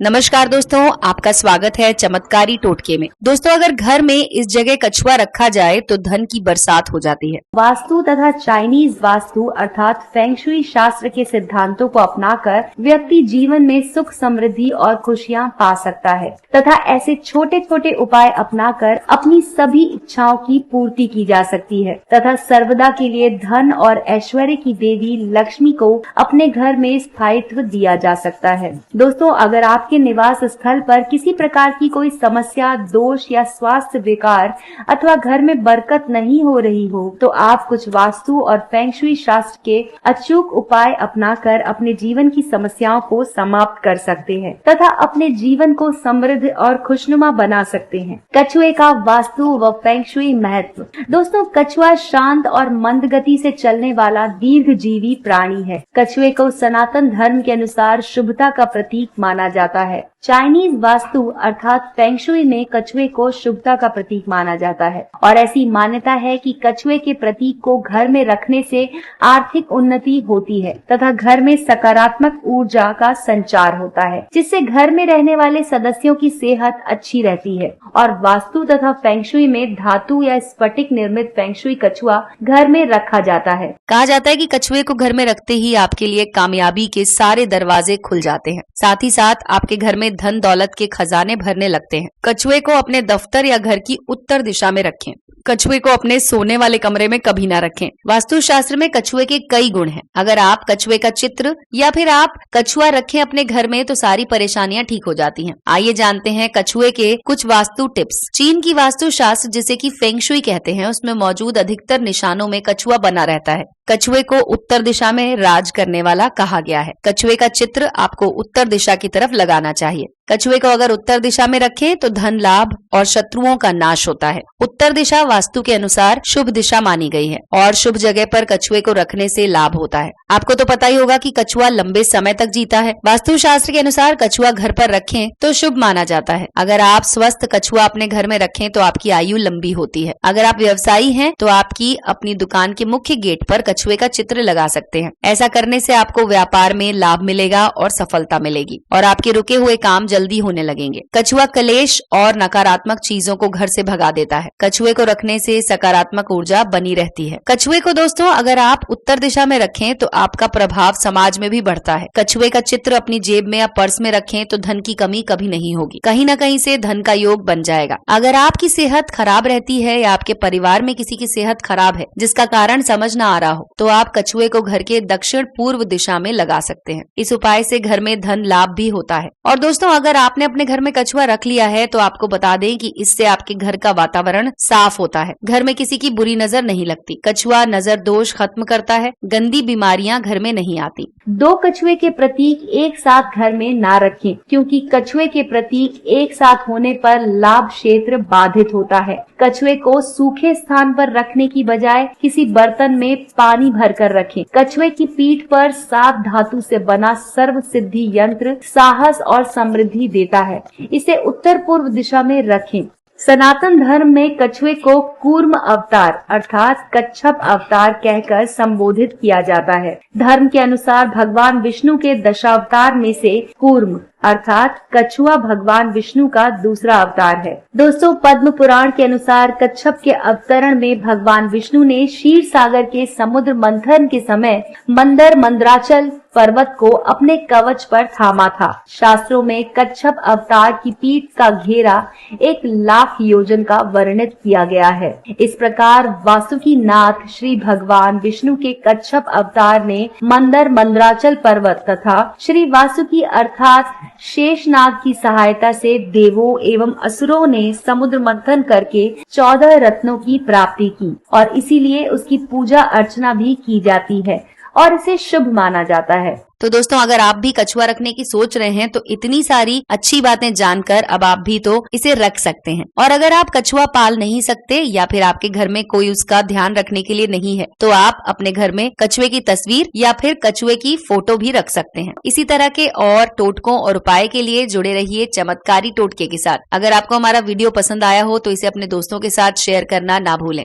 नमस्कार दोस्तों, आपका स्वागत है चमत्कारी टोटके में। दोस्तों, अगर घर में इस जगह कछुआ रखा जाए तो धन की बरसात हो जाती है। वास्तु तथा चाइनीज वास्तु अर्थात फेंग शुई शास्त्र के सिद्धांतों को अपनाकर व्यक्ति जीवन में सुख समृद्धि और खुशियां पा सकता है तथा ऐसे छोटे छोटे उपाय अपनाकर अपनी सभी इच्छाओं की पूर्ति की जा सकती है तथा सर्वदा के लिए धन और ऐश्वर्य की देवी लक्ष्मी को अपने घर में स्थायित्व दिया जा सकता है। दोस्तों, अगर आपके निवास स्थल पर किसी प्रकार की कोई समस्या, दोष या स्वास्थ्य विकार अथवा घर में बरकत नहीं हो रही हो तो आप कुछ वास्तु और फेंग शुई शास्त्र के अचूक उपाय अपनाकर अपने जीवन की समस्याओं को समाप्त कर सकते हैं तथा अपने जीवन को समृद्ध और खुशनुमा बना सकते हैं। कछुए का वास्तु व फेंग शुई महत्व। दोस्तों, कछुआ शांत और मंद गति से चलने वाला दीर्घजीवी प्राणी है। कछुए को सनातन धर्म के अनुसार शुभता का प्रतीक माना जाता है। चाइनीज वास्तु अर्थात फेंग शुई में कछुए को शुभता का प्रतीक माना जाता है और ऐसी मान्यता है कि कछुए के प्रतीक को घर में रखने से आर्थिक उन्नति होती है तथा घर में सकारात्मक ऊर्जा का संचार होता है, जिससे घर में रहने वाले सदस्यों की सेहत अच्छी रहती है। और वास्तु तथा फेंग शुई में धातु या स्फटिक निर्मित फेंग शुई कछुआ घर में रखा जाता है। कहा जाता है कि कछुए को घर में रखते ही आपके लिए कामयाबी के सारे दरवाजे खुल जाते हैं, साथ ही साथ आपके घर में धन दौलत के खजाने भरने लगते हैं। कछुए को अपने दफ्तर या घर की उत्तर दिशा में रखें। कछुए को अपने सोने वाले कमरे में कभी ना रखें। वास्तु शास्त्र में कछुए के कई गुण हैं। अगर आप कछुए का चित्र या फिर आप कछुआ रखें अपने घर में तो सारी परेशानियां ठीक हो जाती हैं। आइए जानते हैं कछुए के कुछ वास्तु टिप्स। चीन की वास्तु शास्त्र जिसे कि फेंग शुई कहते हैं, उसमें मौजूद अधिकतर निशानों में कछुआ बना रहता है। कछुए को उत्तर दिशा में राज करने वाला कहा गया है। कछुए का चित्र आपको उत्तर दिशा की तरफ लगाना चाहिए। कछुए को अगर उत्तर दिशा में रखें तो धन लाभ और शत्रुओं का नाश होता है। उत्तर दिशा वास्तु के अनुसार शुभ दिशा मानी गई है और शुभ जगह पर कछुए को रखने से लाभ होता है। आपको तो पता ही होगा कि कछुआ लंबे समय तक जीता है। वास्तु शास्त्र के अनुसार कछुआ घर पर रखें तो शुभ माना जाता है। अगर आप स्वस्थ कछुआ अपने घर में रखें तो आपकी आयु लंबी होती है। अगर आप व्यवसायी हैं तो आपकी अपनी दुकान के मुख्य गेट पर कछुए का चित्र लगा सकते हैं। ऐसा करने से आपको व्यापार में लाभ मिलेगा और सफलता मिलेगी और आपके रुके हुए काम जल्दी होने लगेंगे। कछुआ कलेश और नकारात्मक चीजों को घर से भगा देता है। कछुए को रखने से सकारात्मक ऊर्जा बनी रहती है। कछुए को दोस्तों अगर आप उत्तर दिशा में रखें तो आपका प्रभाव समाज में भी बढ़ता है। कछुए का चित्र अपनी जेब में या पर्स में रखें तो धन की कमी कभी नहीं होगी। कहीं न कहीं से धन का योग बन जाएगा। अगर आपकी सेहत खराब रहती है या आपके परिवार में किसी की सेहत खराब है जिसका कारण समझ न आ रहा हो तो आप कछुए को घर के दक्षिण पूर्व दिशा में लगा सकते हैं। इस उपाय से घर में धन लाभ भी होता है। और दोस्तों, अगर आपने अपने घर में कछुआ रख लिया है तो आपको बता दें कि इससे आपके घर का वातावरण साफ होता है। घर में किसी की बुरी नजर नहीं लगती। कछुआ नजर दोष खत्म करता है। गंदी बीमारियां घर में नहीं आती। दो कछुए के प्रतीक एक साथ घर में ना रखें, क्योंकि कछुए के प्रतीक एक साथ होने पर लाभ क्षेत्र बाधित होता है। कछुए को सूखे स्थान पर रखने की बजाय किसी बर्तन में पानी भरकर रखें। कछुए की पीठ पर साफ धातु से बना सर्व सिद्धि यंत्र साहस और समृद्धि देता है। इसे उत्तर पूर्व दिशा में रखें। सनातन धर्म में कछुए को कूर्म अवतार अर्थात कच्छप अवतार कहकर संबोधित किया जाता है। धर्म के अनुसार भगवान विष्णु के दशावतार में से कूर्म अर्थात कछुआ भगवान विष्णु का दूसरा अवतार है। दोस्तों, पद्म पुराण के अनुसार कच्छप के अवतरण में भगवान विष्णु ने क्षीर सागर के समुद्र मंथन के समय मंदराचल पर्वत को अपने कवच पर थामा था। शास्त्रों में कच्छप अवतार की पीठ का घेरा 1,00,000 योजन का वर्णित किया गया है। इस प्रकार वासुकी नाथ श्री भगवान विष्णु के कच्छप अवतार ने मंदराचल पर्वत तथा श्री वासुकी अर्थात शेषनाग की सहायता से देवों एवं असुरों ने समुद्र मंथन करके 14 रत्नों की प्राप्ति की और इसीलिए उसकी पूजा अर्चना भी की जाती है और इसे शुभ माना जाता है। तो दोस्तों, अगर आप भी कछुआ रखने की सोच रहे हैं तो इतनी सारी अच्छी बातें जानकर अब आप भी तो इसे रख सकते हैं। और अगर आप कछुआ पाल नहीं सकते या फिर आपके घर में कोई उसका ध्यान रखने के लिए नहीं है तो आप अपने घर में कछुए की तस्वीर या फिर कछुए की फोटो भी रख सकते हैं। इसी तरह के और टोटकों और उपाय के लिए जुड़े रहिए चमत्कारी टोटके के साथ। अगर आपको हमारा वीडियो पसंद आया हो तो इसे अपने दोस्तों के साथ शेयर करना ना भूलें।